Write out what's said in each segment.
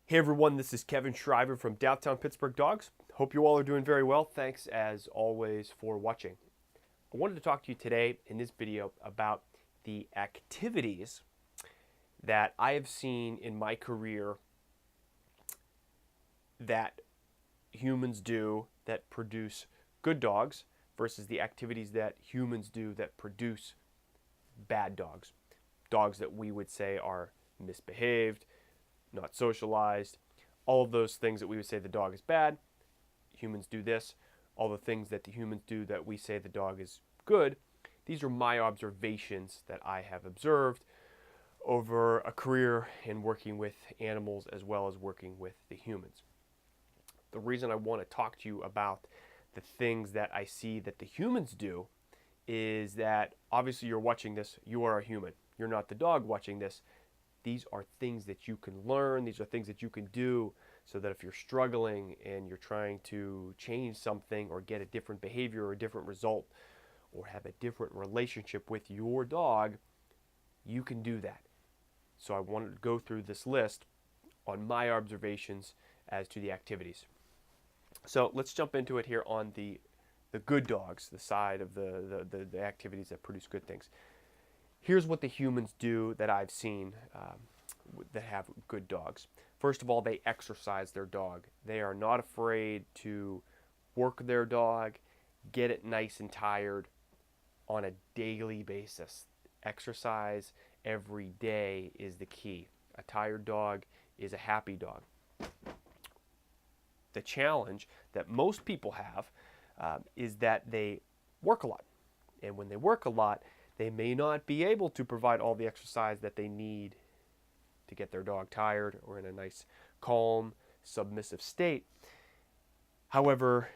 Hey everyone, this is Kevin Shriver from Downtown Pittsburgh Dogs. Hope you all are doing very well. Thanks as always for watching. I wanted to talk to you today in this video about the activities that I have seen in my career that humans do that produce good dogs versus the activities that humans do that produce bad dogs. Dogs that we would say are misbehaved, not socialized, all of those things that we would say the dog is bad, humans do this, all the things that the humans do that we say the dog is good. These are my observations that I have observed over a career in working with animals as well as working with the humans. The reason I want to talk to you about the things that I see that the humans do is that obviously you're watching this, you are a human. You're not the dog watching this. These are things that you can learn. These are things that you can do so that if you're struggling and you're trying to change something or get a different behavior or a different result or have a different relationship with your dog, you can do that. So I wanted to go through this list on my observations as to the activities. So let's jump into it here on the good dogs, the side of the activities that produce good things. Here's what the humans do that I've seen that have good dogs. First of all, they exercise their dog. They are not afraid to work their dog, get it nice and tired on a daily basis. Exercise every day is the key. A tired dog is a happy dog. The challenge that most people have is that they work a lot. And when they work a lot, they may not be able to provide all the exercise that they need to get their dog tired or in a nice, calm, submissive state. However,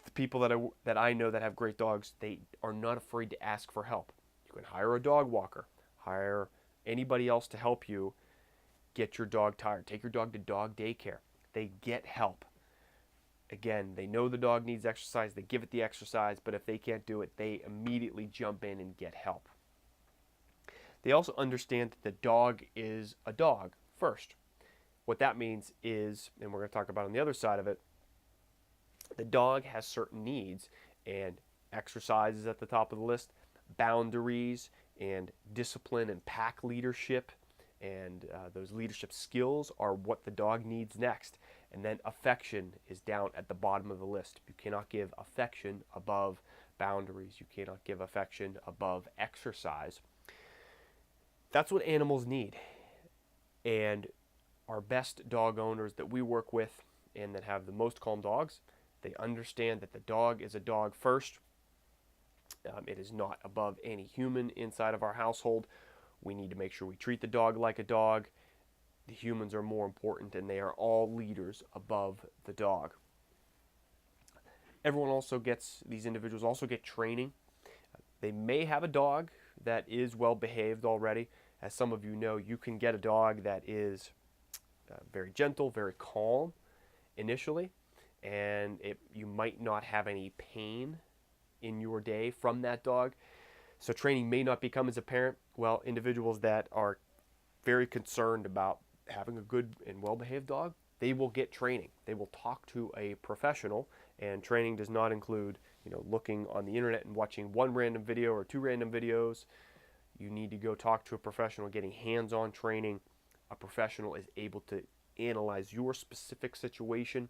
the people that I know that have great dogs, they are not afraid to ask for help. You can hire a dog walker, hire anybody else to help you get your dog tired. Take your dog to dog daycare. They get help. Again, they know the dog needs exercise, they give it the exercise, but if they can't do it, they immediately jump in and get help. They also understand that the dog is a dog first. What that means is, and we're going to talk about on the other side of it, the dog has certain needs, and exercise is at the top of the list, boundaries and discipline and pack leadership and those leadership skills are what the dog needs next. And then affection is down at the bottom of the list. You cannot give affection above boundaries. You cannot give affection above exercise. That's what animals need. And our best dog owners that we work with and that have the most calm dogs, they understand that the dog is a dog first. It is not above any human inside of our household. We need to make sure we treat the dog like a dog. The humans are more important, and they are all leaders above the dog. These individuals also get training. They may have a dog that is well behaved already. As some of you know, you can get a dog that is very gentle, very calm initially, and you might not have any pain in your day from that dog. So training may not become as apparent. Well, individuals that are very concerned about having a good and well-behaved dog, they will get training. They will talk to a professional, and training does not include, looking on the internet and watching one random video or two random videos. You need to go talk to a professional, getting hands-on training. A professional is able to analyze your specific situation.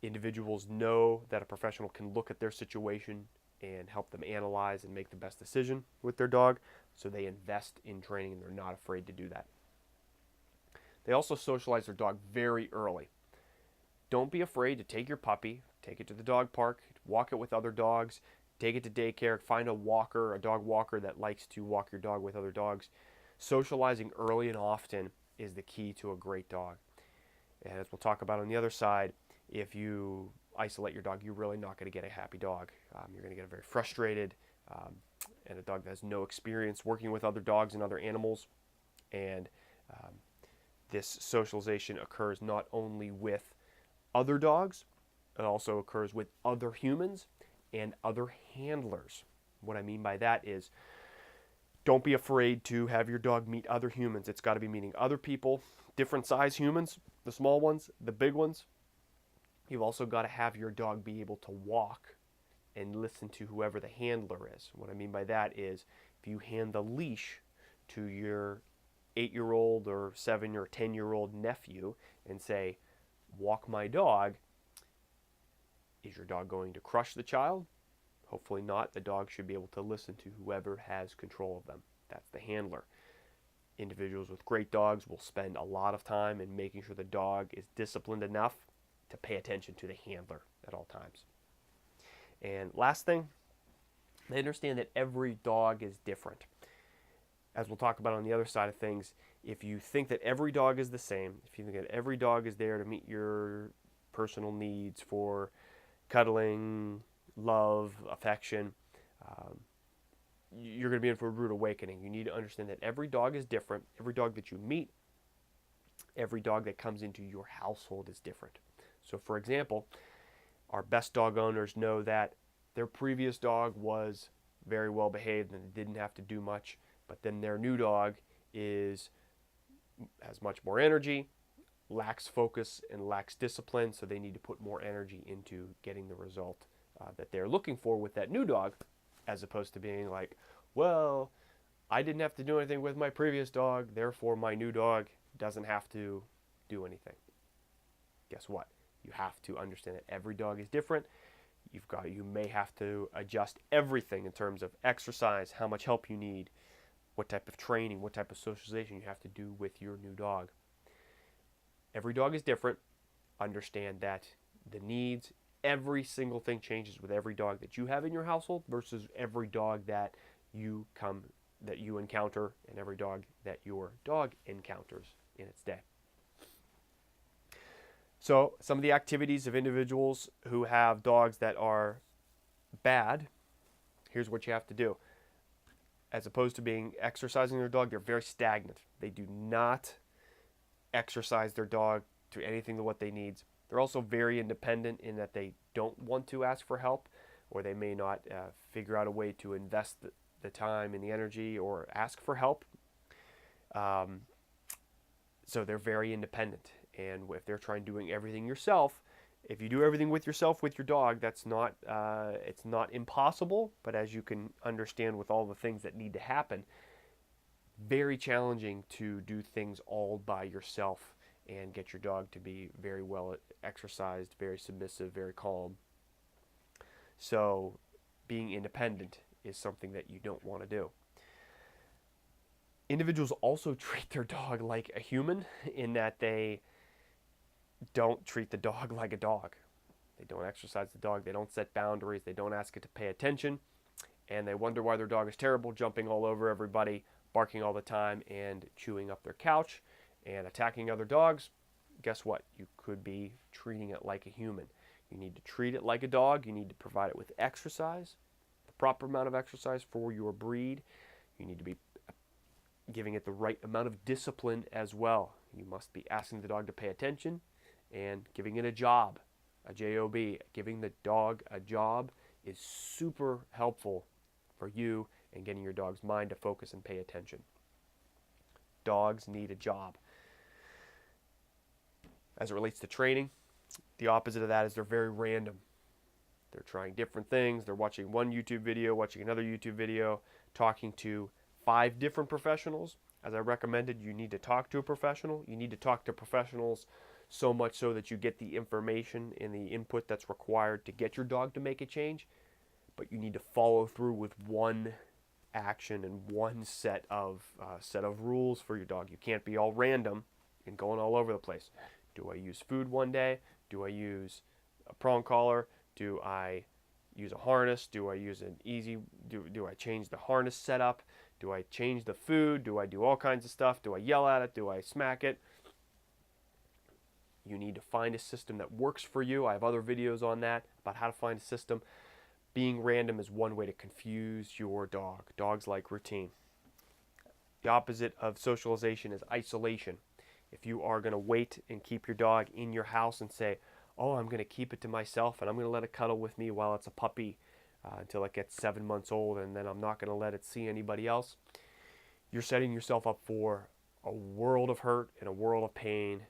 Individuals know that a professional can look at their situation and help them analyze and make the best decision with their dog, so they invest in training and they're not afraid to do that. They also socialize their dog very early. Don't be afraid to take your puppy, take it to the dog park, walk it with other dogs, take it to daycare, find a walker, a dog walker that likes to walk your dog with other dogs. Socializing early and often is the key to a great dog. And as we'll talk about on the other side, if you isolate your dog, you're really not going to get a happy dog. You're going to get a very frustrated and a dog that has no experience working with other dogs and other animals. And this socialization occurs not only with other dogs, it also occurs with other humans and other handlers. What I mean by that is Don't be afraid to have your dog meet other humans. It's got to be meeting other people, different size humans, the small ones, the big ones. You've also got to have your dog be able to walk and listen to whoever the handler is. What I mean by that is if you hand the leash to your 8-year-old or 7 or 10-year-old nephew and say, walk my dog, is your dog going to crush the child? Hopefully not. The dog should be able to listen to whoever has control of them. That's the handler. Individuals with great dogs will spend a lot of time in making sure the dog is disciplined enough to pay attention to the handler at all times. And last thing, they understand that every dog is different. As we'll talk about on the other side of things, if you think that every dog is the same, if you think that every dog is there to meet your personal needs for cuddling, love, affection, you're going to be in for a rude awakening. You need to understand that every dog is different. Every dog that you meet, every dog that comes into your household is different. So for example, our best dog owners know that their previous dog was very well behaved and didn't have to do much, but then their new dog has much more energy, lacks focus, and lacks discipline, so they need to put more energy into getting the result that they're looking for with that new dog, as opposed to being like, well, I didn't have to do anything with my previous dog, therefore my new dog doesn't have to do anything. Guess what? You have to understand that every dog is different. You may have to adjust everything in terms of exercise, how much help you need, what type of training, what type of socialization you have to do with your new dog. Every dog is different. Understand that the needs, every single thing changes with every dog that you have in your household versus every dog that you encounter and every dog that your dog encounters in its day. So some of the activities of individuals who have dogs that are bad, here's what you have to do. As opposed to being exercising their dog, they're very stagnant. They do not exercise their dog to anything to what they need. They're also very independent in that they don't want to ask for help, or they may not figure out a way to invest the time and the energy or ask for help. So they're very independent. And if they're trying doing everything yourself, if you do everything with yourself with your dog, that's not it's not impossible, but as you can understand with all the things that need to happen, very challenging to do things all by yourself and get your dog to be very well exercised, very submissive, very calm. So being independent is something that you don't want to do. Individuals also treat their dog like a human in that they don't treat the dog like a dog. They don't exercise the dog. They don't set boundaries. They don't ask it to pay attention. And they wonder why their dog is terrible, jumping all over everybody, barking all the time, and chewing up their couch and attacking other dogs. Guess what? You could be treating it like a human. You need to treat it like a dog. You need to provide it with exercise, the proper amount of exercise for your breed. You need to be giving it the right amount of discipline as well. You must be asking the dog to pay attention and giving it a job, a J-O-B. Giving the dog a job is super helpful for you and getting your dog's mind to focus and pay attention. Dogs need a job. As it relates to training, the opposite of that is they're very random. They're trying different things. They're watching one YouTube video, watching another YouTube video, talking to 5 different professionals. As I recommended, you need to talk to a professional. You need to talk to professionals so much so that you get the information and the input that's required to get your dog to make a change. But you need to follow through with one action and one set of rules for your dog. You can't be all random and going all over the place. Do I use food one day? Do I use a prong collar? Do I use a harness? Do I use an easy? Do I change the harness setup? Do I change the food? Do I do all kinds of stuff? Do I yell at it? Do I smack it? You need to find a system that works for you. I have other videos on that about how to find a system. Being random is one way to confuse your dog. Dogs like routine. The opposite of socialization is isolation. If you are going to wait and keep your dog in your house and say, oh, I'm going to keep it to myself and I'm going to let it cuddle with me while it's a puppy until it gets 7 months old, and then I'm not going to let it see anybody else, you're setting yourself up for a world of hurt and a world of pain.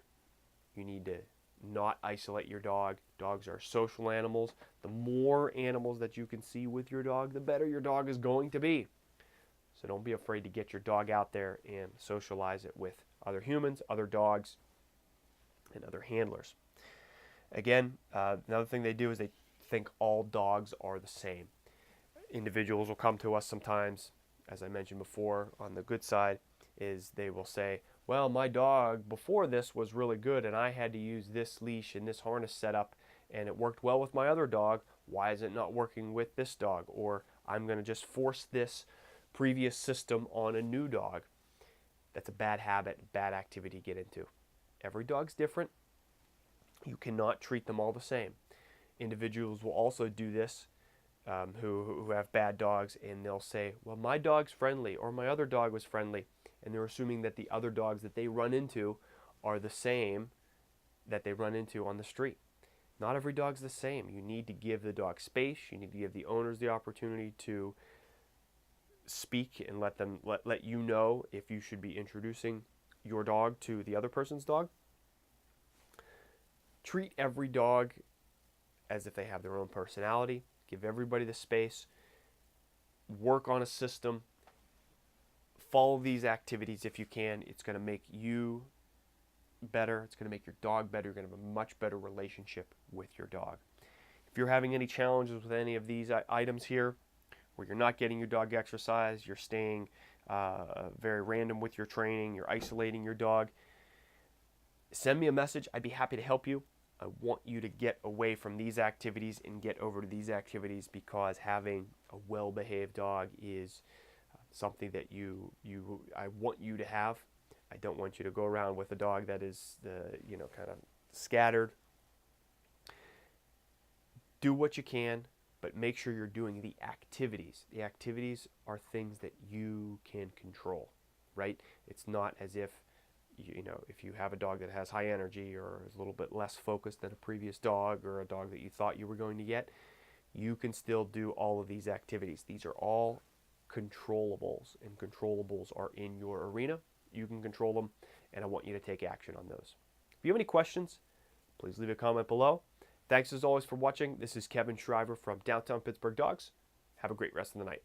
You need to not isolate your dog. Dogs are social animals. The more animals that you can see with your dog, the better your dog is going to be. So don't be afraid to get your dog out there and socialize it with other humans, other dogs, and other handlers. Again, another thing they do is they think all dogs are the same. Individuals will come to us sometimes, as I mentioned before, on the good side, is they will say, well, my dog before this was really good and I had to use this leash and this harness setup and it worked well with my other dog. Why is it not working with this dog? Or I'm going to just force this previous system on a new dog. That's a bad habit, bad activity to get into. Every dog's different. You cannot treat them all the same. Individuals will also do this who have bad dogs, and they'll say, well, my dog's friendly or my other dog was friendly. And they're assuming that the other dogs that they run into are the same that they run into on the street. Not every dog's the same. You need to give the dog space. You need to give the owners the opportunity to speak and let you know if you should be introducing your dog to the other person's dog. Treat every dog as if they have their own personality. Give everybody the space. Work on a system. Follow these activities if you can. It's going to make you better. It's going to make your dog better. You're going to have a much better relationship with your dog. If you're having any challenges with any of these items here, where you're not getting your dog exercise, you're staying very random with your training, you're isolating your dog, send me a message. I'd be happy to help you. I want you to get away from these activities and get over to these activities, because having a well-behaved dog is something that I want you to have. I don't want you to go around with a dog that is kind of scattered. Do what you can, but make sure you're doing the activities. The activities are things that you can control, right? It's not as if if you have a dog that has high energy or is a little bit less focused than a previous dog, or a dog that you thought you were going to get, you can still do all of these activities. These are all controllables, and controllables are in your arena. You can control them, and I want you to take action on those. If you have any questions, please leave a comment below. Thanks as always for watching. This is Kevin Shriver from Downtown Pittsburgh Dogs. Have a great rest of the night.